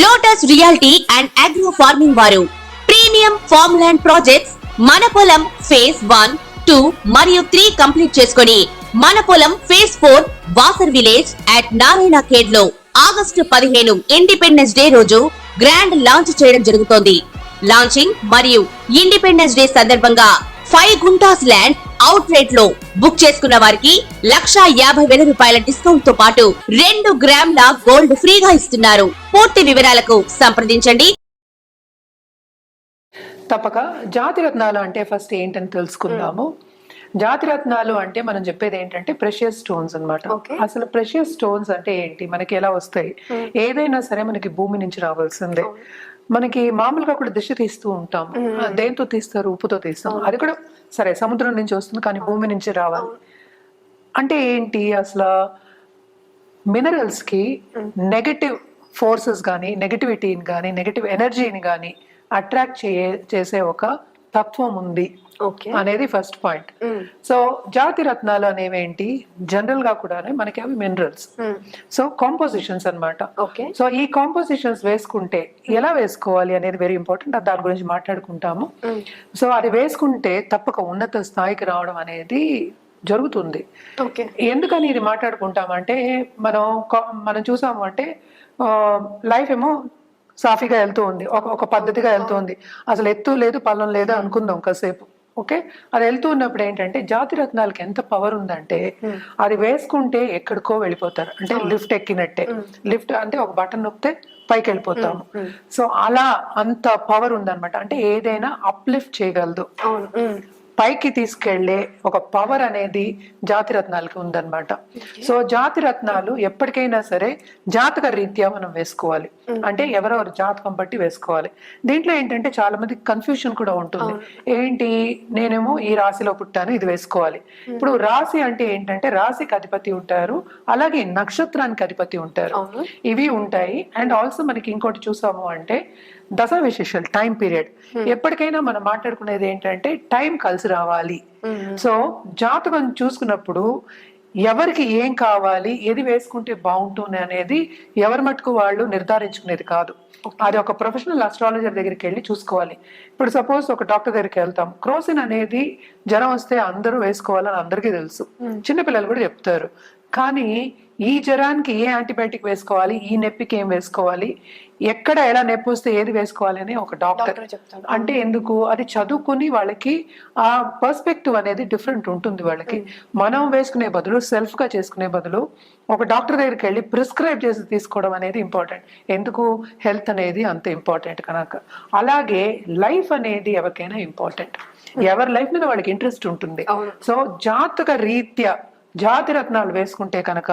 Lotus reality and agro farming వారు premium farm land projects మన పొలం ఫేజ్ 1, 2 మరియు 3 కంప్లీట్ చేసుకొని మన పొలం phase 4 Wasar village at Narayana Khed లో ఆగస్టు 15 ఇండిపెండెన్స్ డే రోజు గ్రాండ్ లాంచ్ చేయడం జరుగుతోంది. లాంచింగ్ మరియు ఇండిపెండెన్స్ డే సందర్భంగా 5 గుంటాస్ ల్యాండ్ అవుట్ రేట్ లో బుక్ చేసుకున్న వారికి 1,50,000 రూపాయల డిస్కౌంట్ తో పాటు 2 గ్రాముల గోల్డ్ ఫ్రీగా ఇస్తున్నారు. పూర్తి వివరాలకు సంప్రదించండి. తప్పక జాతిరత్నాలు అంటే ఫస్ట్ ఏంటని తెలుసుకుందాము. జాతిరత్నాలు అంటే మనం చెప్పేది ఏంటంటే ప్రెషియస్ స్టోన్స్ అన్నమాట. అసలు ప్రెషియస్ స్టోన్స్ అంటే ఏంటి, మనకి ఎలా వస్తాయి? ఏదైనా సరే మనకి భూమి నుంచి రావాల్సిందే. మనకి మామూలుగా కూడా దిశ తీస్తూ ఉంటాం. దేంతో తీస్తారు? ఉప్పుతో తీస్తాం. అది కూడా సరే సముద్రం నుంచి వస్తుంది, కానీ భూమి నుంచి రావాలి. అంటే ఏంటి అసలు? మినరల్స్ కి నెగటివ్ ఫోర్సెస్ కానీ, నెగటివిటీని కానీ, నెగటివ్ ఎనర్జీని కానీ అట్రాక్ట్ చేసే ఒక తత్వం ఉంది అనేది ఫస్ట్ పాయింట్. సో జాతి రత్నాలు అనేవి ఏంటి, జనరల్ గా కూడా మనకి అవి మినరల్స్. సో కాంపోజిషన్స్ అన్నమాట. సో ఈ కాంపోజిషన్స్ వేసుకుంటే ఎలా వేసుకోవాలి అనేది వెరీ ఇంపార్టెంట్. దాని గురించి మాట్లాడుకుంటాము. సో అది వేసుకుంటే తప్పక ఉన్నత స్థాయికి రావడం అనేది జరుగుతుంది. ఎందుకని ఇది మాట్లాడుకుంటామంటే మనం చూసాము అంటే లైఫ్ ఏమో సాఫీగా వెళ్తూ ఉంది, ఒక పద్ధతిగా వెళ్తూ ఉంది. అసలు ఎత్తు లేదు పల్లం లేదు అనుకుందాం కాసేపు. ఓకే, అది వెళ్తూ ఉన్నప్పుడు ఏంటంటే జాతి రత్నాలకి ఎంత పవర్ ఉందంటే అది వేసుకుంటే ఎక్కడికో వెళ్ళిపోతారు. అంటే లిఫ్ట్ ఎక్కినట్టే. లిఫ్ట్ అంటే ఒక బటన్ నొక్కితే పైకి వెళ్ళిపోతాము. సో అలా అంత పవర్ ఉందన్నమాట. అంటే ఏదైనా అప్లిఫ్ట్ చేయగలదు, పైకి తీసుకెళ్లే ఒక పవర్ అనేది జాతి రత్నాలకి ఉందన్నమాట. సో జాతి రత్నాలు ఎప్పటికైనా సరే జాతక రీత్యా మనం వేసుకోవాలి. అంటే ఎవరెవరు జాతకం బట్టి వేసుకోవాలి. దీంట్లో ఏంటంటే చాలా మందికి కన్ఫ్యూషన్ కూడా ఉంటుంది. ఏంటి, నేనేమో ఈ రాశిలో పుట్టాను, ఇది వేసుకోవాలి. ఇప్పుడు రాశి అంటే ఏంటంటే రాశికి అధిపతి ఉంటారు, అలాగే నక్షత్రానికి అధిపతి ఉంటారు, ఇవి ఉంటాయి. అండ్ ఆల్సో మనకి ఇంకోటి చూసాము అంటే దశ విశేషాలు, టైం పీరియడ్. ఎప్పటికైనా మనం మాట్లాడుకునేది ఏంటంటే టైం కలిసి రావాలి. సో జాతకం చూసుకున్నప్పుడు ఎవరికి ఏం కావాలి, ఏది వేసుకుంటే బాగుంటుంది అనేది ఎవరి మటుకు వాళ్ళు నిర్ధారించుకునేది కాదు. అది ఒక ప్రొఫెషనల్ అస్ట్రాలజర్ దగ్గరికి వెళ్ళి చూసుకోవాలి. ఇప్పుడు సపోజ్ ఒక డాక్టర్ దగ్గరికి వెళ్తాం, క్రోసిన్ అనేది జ్వరం వస్తే అందరూ వేసుకోవాలని అందరికీ తెలుసు, చిన్నపిల్లలు కూడా చెప్తారు. కానీ ఈ జ్వరానికి ఏ యాంటీబయాటిక్ వేసుకోవాలి, ఈ నొప్పికి ఏం వేసుకోవాలి, ఎక్కడ ఎలా నొప్పి వస్తే ఏది వేసుకోవాలి అని ఒక డాక్టర్ చెప్తారు. అంటే ఎందుకు? అది చదువుకుని వాళ్ళకి ఆ పర్స్పెక్టివ్ అనేది డిఫరెంట్ ఉంటుంది వాళ్ళకి. మనం వేసుకునే బదులు, సెల్ఫ్ గా చేసుకునే బదులు ఒక డాక్టర్ దగ్గరికి వెళ్ళి ప్రిస్క్రైబ్ చేసి తీసుకోవడం అనేది ఇంపార్టెంట్. ఎందుకు? హెల్త్ అనేది అంత ఇంపార్టెంట్ కనుక. అలాగే లైఫ్ అనేది ఎవరికైనా ఇంపార్టెంట్. ఎవరి లైఫ్ మీద వాళ్ళకి ఇంట్రెస్ట్ ఉంటుంది. సో జాతక రీత్యా జాతి రత్నాలు వేసుకుంటే కనుక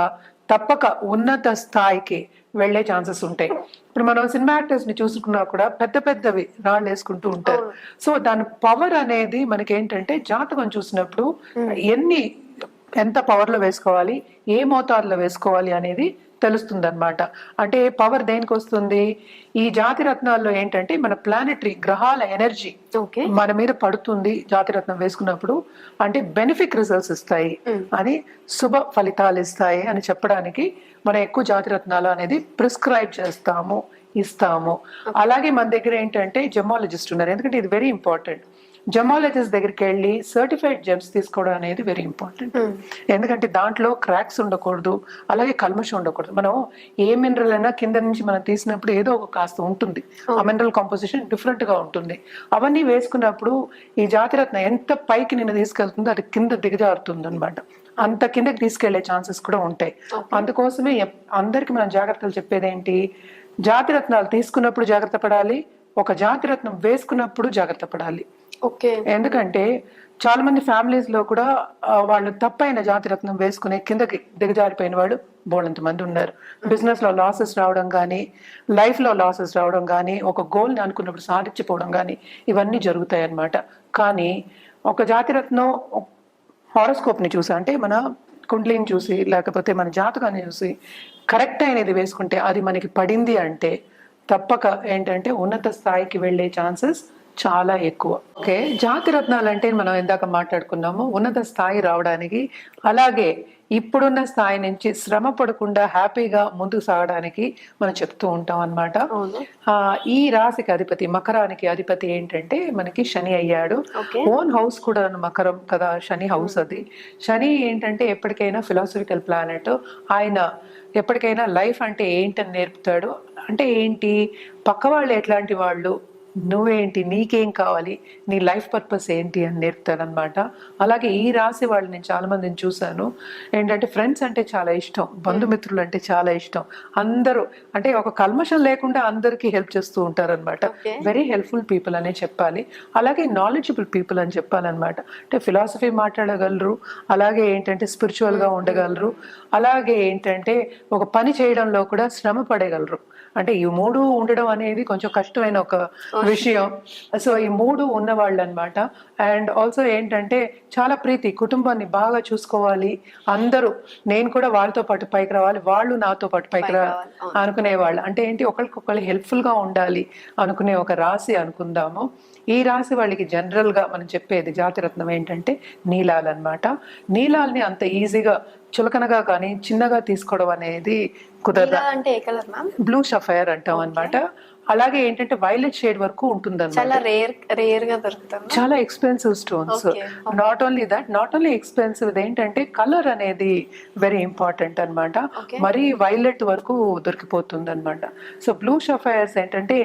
తప్పక ఉన్నత స్థాయికి వెళ్లే ఛాన్సెస్ ఉంటాయి. ఇప్పుడు మనం సినిమా యాక్టర్స్ ని చూసుకున్నా కూడా పెద్ద పెద్దవి రాళ్ళు వేసుకుంటూ ఉంటారు. సో దాని పవర్ అనేది మనకి ఏంటంటే జాతకం చూసినప్పుడు ఎంత పవర్ లో వేసుకోవాలి, ఏ మోతాదులో వేసుకోవాలి అనేది తెలుస్తుంది అనమాట. అంటే పవర్ దేనికి వస్తుంది? ఈ జాతి రత్నాల్లో ఏంటంటే మన ప్లానెటరీ గ్రహాల ఎనర్జీ మన మీద పడుతుంది జాతిరత్నం వేసుకున్నప్పుడు. అంటే బెనిఫిక్ రిజల్ట్స్ ఇస్తాయి, అని శుభ ఫలితాలు ఇస్తాయి అని చెప్పడానికి మనం ఎక్కువ జాతిరత్నాలు అనేది ప్రిస్క్రైబ్ చేస్తాము, ఇస్తాము. అలాగే మన దగ్గర ఏంటంటే జెమాలజిస్ట్ ఉన్నారు. ఎందుకంటే ఇది వెరీ ఇంపార్టెంట్. జెమాలజిస్ట్ దగ్గరికి వెళ్ళి సర్టిఫైడ్ జెమ్స్ తీసుకోవడం అనేది వెరీ ఇంపార్టెంట్. ఎందుకంటే దాంట్లో క్రాక్స్ ఉండకూడదు, అలాగే కల్మషం ఉండకూడదు. మనం ఏ మినరల్ అయినా కింద నుంచి మనం తీసినప్పుడు ఏదో ఒక కాస్త ఉంటుంది, ఆ మినరల్ కాంపోజిషన్ డిఫరెంట్ గా ఉంటుంది. అవన్నీ వేసుకున్నప్పుడు ఈ జాతిరత్నం ఎంత పైకి నిన్ను తీసుకెళ్తుందో అది కింద దిగజారుతుంది అనమాట. అంత కిందకి తీసుకెళ్లే ఛాన్సెస్ కూడా ఉంటాయి. అందుకోసమే అందరికి మనం జాగ్రత్తలు చెప్పేది ఏంటి, జాతిరత్నాలు తీసుకున్నప్పుడు జాగ్రత్త పడాలి, ఒక జాతిరత్నం వేసుకున్నప్పుడు జాగ్రత్త పడాలి. ఎందుకంటే చాలా మంది ఫ్యామిలీస్ లో కూడా వాళ్ళు తప్పైన జాతిరత్నం వేసుకునే కిందకి దిగజారిపోయిన వాళ్ళు బోళ్ళంత మంది ఉన్నారు. బిజినెస్ లో లాసెస్ రావడం కానీ, లైఫ్ లో లాసెస్ రావడం కానీ, ఒక గోల్ ని అనుకున్నప్పుడు సాధించిపోవడం కానీ, ఇవన్నీ జరుగుతాయి అన్నమాట. కానీ ఒక జాతిరత్నం హారోస్కోప్ ని చూసి, అంటే మన కుండ్లీని చూసి, లేకపోతే మన జాతకాన్ని చూసి కరెక్ట్ అయినది వేసుకుంటే అది మనకి పడింది అంటే తప్పక ఏంటంటే ఉన్నత స్థాయికి వెళ్లే ఛాన్సెస్ చాలా ఎక్కువ. ఓకే, జాతి రత్నాలు అంటే మనం ఇందాక మాట్లాడుకున్నాము ఉన్నత స్థాయి రావడానికి, అలాగే ఇప్పుడున్న స్థాయి నుంచి శ్రమ పడకుండా హ్యాపీగా ముందుకు సాగడానికి మనం చెప్తూ ఉంటాం అన్నమాట. ఈ రాశికి అధిపతి, మకరానికి అధిపతి ఏంటంటే మనకి శని అయ్యాడు. ఓన్ హౌస్ కూడా మకరం కదా, శని హౌస్ అది. శని ఏంటంటే ఎప్పటికైనా ఫిలాసఫికల్ ప్లానెట్. ఆయన ఎప్పటికైనా లైఫ్ అంటే ఏంటని నేర్పుతాడు. అంటే ఏంటి, పక్క వాళ్ళు ఎట్లాంటి వాళ్ళు, నువ్వేంటి, నీకేం కావాలి, నీ లైఫ్ పర్పస్ ఏంటి అని నేర్పుతాడనమాట. అలాగే ఈ రాశి వాళ్ళు నేను చాలా మందిని చూశాను. ఏంటంటే ఫ్రెండ్స్ అంటే చాలా ఇష్టం, బంధుమిత్రులు అంటే చాలా ఇష్టం. అందరూ అంటే ఒక కల్మషం లేకుండా అందరికీ హెల్ప్ చేస్తూ ఉంటారనమాట. వెరీ హెల్ప్ఫుల్ పీపుల్ అనే చెప్పాలి. అలాగే నాలెడ్జబుల్ పీపుల్ అని చెప్పాలన్నమాట. అంటే ఫిలాసఫీ మాట్లాడగలరు, అలాగే ఏంటంటే స్పిరిచువల్గా ఉండగలరు, అలాగే ఏంటంటే ఒక పని చేయడంలో కూడా శ్రమ పడగలరు. అంటే ఈ మూడు ఉండడం అనేది కొంచెం కష్టమైన ఒక విషయం. సో ఈ మూడు ఉన్నవాళ్ళు అనమాట. అండ్ ఆల్సో ఏంటంటే చాలా ప్రీతి, కుటుంబాన్ని బాగా చూసుకోవాలి, అందరూ నేను కూడా వాళ్ళతో పాటు పైకి రావాలి, వాళ్ళు నాతో పాటు పైకి రావాలి అనుకునేవాళ్ళు. అంటే ఏంటి, ఒకరికొకరు హెల్ప్ఫుల్ గా ఉండాలి అనుకునే ఒక రాశి అనుకుందాము. ఈ రాశి వాళ్ళకి జనరల్ గా మనం చెప్పేది జాతిరత్నం ఏంటంటే నీలాలు అనమాట. నీలాల్ని అంత ఈజీగా చులకనగా కానీ చిన్నగా తీసుకోవడం అనేది కుదరదు. అంటే ఏ కలర్ మ్యామ్? బ్లూ షఫైర్ అంటాం అనమాట. అలాగే ఏంటంటే వైలెట్ షేడ్ వరకు ఉంటుంది. చాలా రేర్ గా దొరుకుతాయి, చాలా expensive stones. Not only that, not only expensive, ఏంటంటే కలర్ అనేది వెరీ ఇంపార్టెంట్ అనమాట. మరీ వైలెట్ వరకు దొరికిపోతుంది అనమాట. సో బ్లూ షఫైర్స్ ఏంటంటే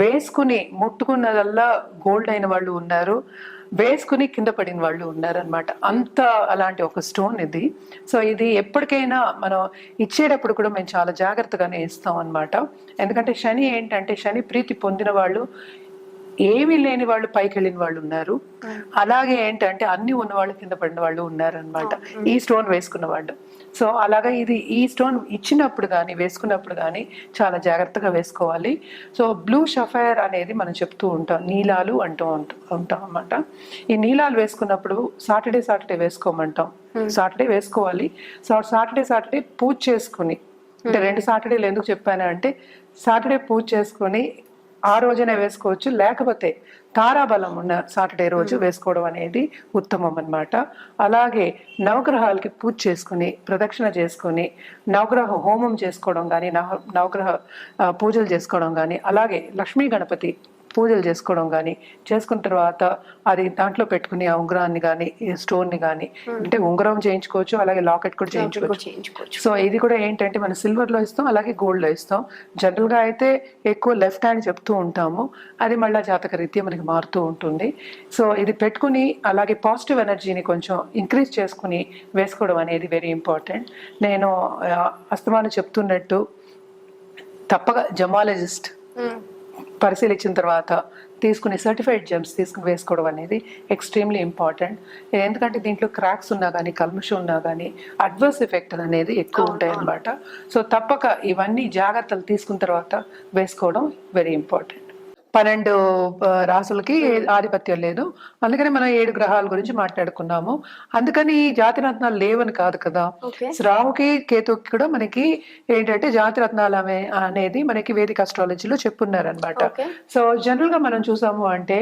వేసుకుని ముట్టుకున్నదల్లా గోల్డ్ అయిన వాళ్ళు ఉన్నారు, వేసుకుని కింద పడిన వాళ్ళు ఉన్నారనమాట. అంత అలాంటి ఒక స్టోన్ ఇది. సో ఇది ఎప్పటికైనా మనం ఇచ్చేటప్పుడు కూడా మేము చాలా జాగ్రత్తగానే ఇస్తాం అనమాట. ఎందుకంటే శని ఏంటంటే, శని ప్రీతి పొందిన వాళ్ళు, ఏమీ లేని వాళ్ళు పైకి వెళ్ళిన వాళ్ళు ఉన్నారు, అలాగే ఏంటంటే అన్ని ఉన్న వాళ్ళు కింద పడిన వాళ్ళు ఉన్నారు అనమాట ఈ స్టోన్ వేసుకున్న వాళ్ళు. సో అలాగా ఇది ఈ స్టోన్ ఇచ్చినప్పుడు కానీ వేసుకున్నప్పుడు కానీ చాలా జాగ్రత్తగా వేసుకోవాలి. సో బ్లూ షఫైర్ అనేది మనం చెప్తూ ఉంటాం, నీలాలు అంటూ ఉంటాం అన్నమాట. ఈ నీలాలు వేసుకున్నప్పుడు సాటర్డే వేసుకోమంటాం. సాటర్డే వేసుకోవాలి. సో సాటర్డే పూజ చేసుకుని, అంటే 2 సాటర్డేలు ఎందుకు చెప్పాను అంటే, సాటర్డే పూజ చేసుకుని ఆ రోజునే వేసుకోవచ్చు, లేకపోతే తారాబలం ఉన్న సాటర్డే రోజు వేసుకోవడం అనేది ఉత్తమం అన్నమాట. అలాగే నవగ్రహాలకి పూజ చేసుకుని, ప్రదక్షిణ చేసుకుని, నవగ్రహ హోమం చేసుకోవడం కానీ, నవగ్రహ పూజలు చేసుకోవడం కానీ, అలాగే లక్ష్మీ గణపతి పూజలు చేసుకోవడం కానీ చేసుకున్న తర్వాత అది దాంట్లో పెట్టుకుని ఆ ఉంగరాన్ని కానీ స్టోన్ని కానీ, అంటే ఉంగరం చేయించుకోవచ్చు, అలాగే లాకెట్ కూడా చేయించుకోవచ్చు. సో ఇది కూడా ఏంటంటే మనం సిల్వర్ లో ఇస్తాం, అలాగే గోల్డ్ లో ఇస్తాం. జనరల్ గా అయితే ఎక్కువ లెఫ్ట్ హ్యాండ్ చెప్తూ ఉంటాము, అది మళ్ళీ జాతక రీత్యా మనకి మారుతూ ఉంటుంది. సో ఇది పెట్టుకుని అలాగే పాజిటివ్ ఎనర్జీని కొంచెం ఇంక్రీజ్ చేసుకుని వేసుకోవడం అనేది వెరీ ఇంపార్టెంట్. నేను అస్తమానం చెప్తున్నట్టు తప్పక జమాలజిస్ట్ పరిశీలించిన తర్వాత తీసుకుని సర్టిఫైడ్ జెమ్స్ తీసుకుని వేసుకోవడం అనేది ఎక్స్ట్రీమ్లీ ఇంపార్టెంట్. ఎందుకంటే దీంట్లో క్రాక్స్ ఉన్నా కానీ, కల్మషం ఉన్నా కానీ అడ్వర్స్ ఎఫెక్ట్ అనేది ఎక్కువ ఉంటాయి అన్నమాట. సో తప్పక ఇవన్నీ జాగ్రత్తలు తీసుకున్న తర్వాత వేసుకోవడం వెరీ ఇంపార్టెంట్. 12 రాసులకి ఆధిపత్యం లేదు, అందుకని మనం 7 గ్రహాల గురించి మాట్లాడుకున్నాము. అందుకని జాతిరత్నాలు లేవని కాదు కదా. రాహుకి కేతుకి కూడా మనకి ఏంటంటే జాతిరత్నాలు అనేది మనకి వేదిక అస్ట్రాలజీలో చెప్పున్నారు అనమాట. సో జనరల్ గా మనం చూసాము అంటే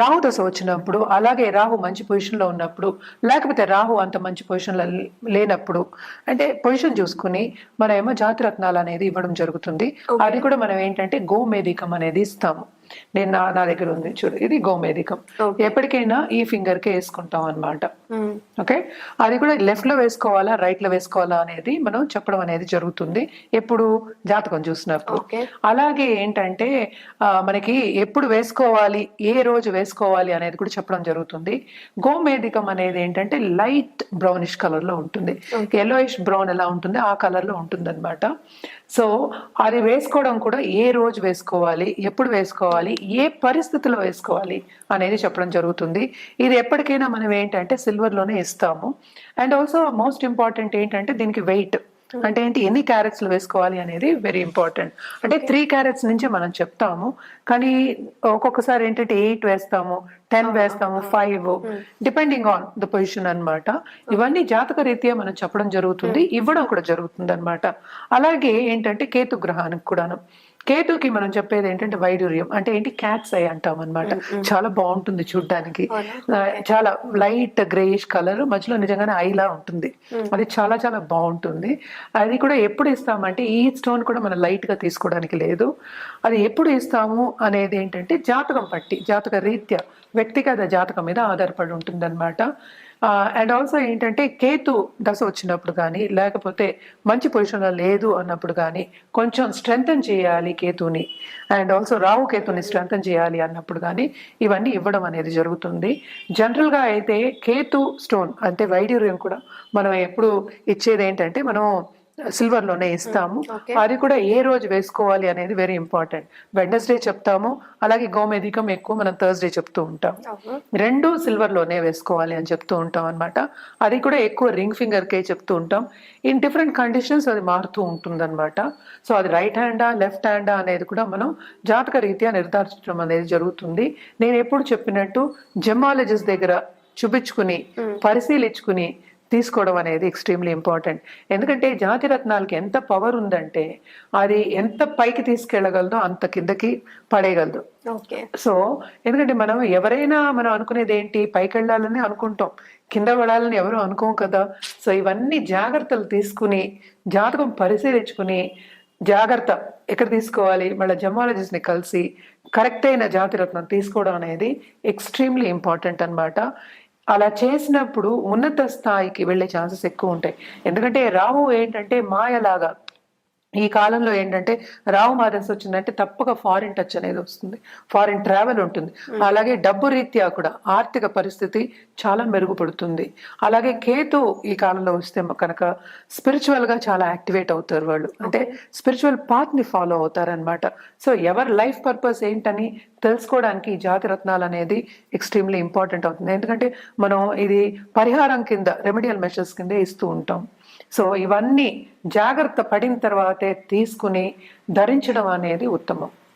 రాహు దశ వచ్చినప్పుడు, అలాగే రాహు మంచి పొజిషన్ లో ఉన్నప్పుడు, లేకపోతే రాహు అంత మంచి పొజిషన్ లో లేనప్పుడు, అంటే పొజిషన్ చూసుకుని మనం ఏమో జాతిరత్నాలు అనేది ఇవ్వడం జరుగుతుంది. అది కూడా మనం ఏంటంటే గోమేధికం అనేది ఇస్తాము. నేను నా దగ్గర ఉంది చూడు, ఇది గోమేధికం. ఎప్పటికైనా ఈ ఫింగర్ కే వేసుకుంటాం అనమాట. ఓకే, అది కూడా లెఫ్ట్ లో వేసుకోవాలా రైట్ లో వేసుకోవాలా అనేది మనం చెప్పడం అనేది జరుగుతుంది ఎప్పుడు జాతకం చూసినప్పుడు. అలాగే ఏంటంటే మనకి ఎప్పుడు వేసుకోవాలి, ఏ రోజు వేసుకోవాలి అనేది కూడా చెప్పడం జరుగుతుంది. గోమేధికం అనేది ఏంటంటే లైట్ బ్రౌనిష్ కలర్ లో ఉంటుంది, ఎల్లోయిష్ బ్రౌన్ ఎలా ఉంటుంది ఆ కలర్ లో ఉంటుంది అనమాట. సో అది వేసుకోవడం కూడా ఏ రోజు వేసుకోవాలి, ఎప్పుడు వేసుకోవాలి, ఏ పరిస్థితిలో వేసుకోవాలి అనేది చెప్పడం జరుగుతుంది. ఇది ఎప్పటికైనా మనం ఏంటంటే సిల్వర్ లోనే ఇస్తాము. అండ్ ఆల్సో మోస్ట్ ఇంపార్టెంట్ ఏంటంటే దీనికి వెయిట్, అంటే ఏంటి, ఎన్ని క్యారెట్స్ లో వేసుకోవాలి అనేది వెరీ ఇంపార్టెంట్. అంటే 3 క్యారెట్స్ నుంచి మనం చెప్తాము, కానీ ఒక్కొక్కసారి ఏంటంటే 8 వేస్తాము, 10 వేస్తాము, 5, డిపెండింగ్ ఆన్ ద పొజిషన్ అనమాట. ఇవన్నీ జాతక రీత్యా మనం చెప్పడం జరుగుతుంది, ఇవ్వడం కూడా జరుగుతుంది అనమాట. అలాగే ఏంటంటే కేతు గ్రహానికి కూడాను, కేతుకి మనం చెప్పేది ఏంటంటే వైడూర్యం అంటే ఏంటి, క్యాట్స్ ఐ అంటాం అనమాట. చాలా బాగుంటుంది చూడ్డానికి. చాలా లైట్ గ్రేయిష్ కలర్, మధ్యలో నిజంగానే ఐలా ఉంటుంది. అది చాలా చాలా బాగుంటుంది. అది కూడా ఎప్పుడు ఇస్తామంటే, ఈ స్టోన్ కూడా మనం లైట్ గా తీసుకోవడానికి లేదు. అది ఎప్పుడు ఇస్తాము అనేది ఏంటంటే జాతకం పట్టి, జాతక రీత్యా, వ్యక్తిగత జాతకం మీద ఆధారపడి ఉంటుంది అనమాట. అండ్ ఆల్సో ఏంటంటే కేతు దశ వచ్చినప్పుడు కానీ, లేకపోతే మంచి పొజిషన్లో లేదు అన్నప్పుడు కానీ, కొంచెం స్ట్రెంగ్తన్ చేయాలి కేతుని, అండ్ ఆల్సో రాహు కేతుని స్ట్రెంగ్తన్ చేయాలి అన్నప్పుడు కానీ ఇవన్నీ ఇవ్వడం అనేది జరుగుతుంది. జనరల్గా అయితే కేతు స్టోన్ అంటే వైడ్యూర్యం కూడా మనం ఎప్పుడు ఇచ్చేది ఏంటంటే, మనం సిల్వర్లోనే ఇస్తాము. అది కూడా ఏ రోజు వేసుకోవాలి అనేది వెరీ ఇంపార్టెంట్. వెడ్నెస్డే చెప్తాము, అలాగే గోమేధికం ఎక్కువ మనం థర్స్డే చెప్తూ ఉంటాం. రెండు సిల్వర్లోనే వేసుకోవాలి అని చెప్తూ ఉంటాం అనమాట. అది కూడా ఎక్కువ రింగ్ ఫింగర్కే చెప్తూ ఉంటాం. ఇన్ డిఫరెంట్ కండిషన్స్ అది మారుతూ ఉంటుంది అనమాట. సో అది రైట్ హ్యాండా లెఫ్ట్ హ్యాండా అనేది కూడా మనం జాతక రీత్యా నిర్ధారించడం అనేది జరుగుతుంది. నేను ఎప్పుడు చెప్పినట్టు జెమాలజిస్ట్ దగ్గర చూపించుకుని పరిశీలించుకుని తీసుకోవడం అనేది ఎక్స్ట్రీమ్లీ ఇంపార్టెంట్. ఎందుకంటే జాతి రత్నాలకి ఎంత పవర్ ఉందంటే, అది ఎంత పైకి తీసుకెళ్ళగలదో అంత కిందకి పడేయగలదు. సో ఎందుకంటే మనం ఎవరైనా మనం అనుకునేది ఏంటి, పైకి వెళ్ళాలని అనుకుంటాం, కింద పడాలని ఎవరు అనుకోం కదా. సో ఇవన్నీ జాగ్రత్తలు తీసుకుని, జాతకం పరిశీలించుకుని, జాగ్రత్త ఎక్కడ తీసుకోవాలి, మళ్ళీ జమాలజిస్ట్ని కలిసి కరెక్ట్ అయిన జాతి రత్నం తీసుకోవడం అనేది ఎక్స్ట్రీమ్లీ ఇంపార్టెంట్ అనమాట. అలా చేసినప్పుడు ఉన్నత స్థాయికి వెళ్ళే ఛాన్సెస్ ఎక్కువ ఉంటాయి. ఎందుకంటే రాహు ఏంటంటే మాయలాగా, ఈ కాలంలో ఏంటంటే రాహు మాదర్స్ వచ్చిందంటే తప్పక ఫారిన్ టచ్ అనేది వస్తుంది, ఫారిన్ ట్రావెల్ ఉంటుంది. అలాగే డబ్బు రీత్యా కూడా ఆర్థిక పరిస్థితి చాలా మెరుగుపడుతుంది. అలాగే కేతు ఈ కాలంలో వస్తే కనుక స్పిరిచువల్ గా చాలా యాక్టివేట్ అవుతారు వాళ్ళు, అంటే స్పిరిచువల్ పాత్ ని ఫాలో అవుతారనమాట. సో ఎవరి లైఫ్ పర్పస్ ఏంటని తెలుసుకోవడానికి జాతి రత్నాలు అనేది ఎక్స్ట్రీమ్లీ ఇంపార్టెంట్ అవుతుంది. ఎందుకంటే మనం ఇది పరిహారం కింద, రెమెడియల్ మెషర్స్ కింద ఇస్తూ ఉంటాం. సో ఇవన్నీ జాగ్రత్త పడిన తర్వాతే తీసుకుని ధరించడం అనేది ఉత్తమం.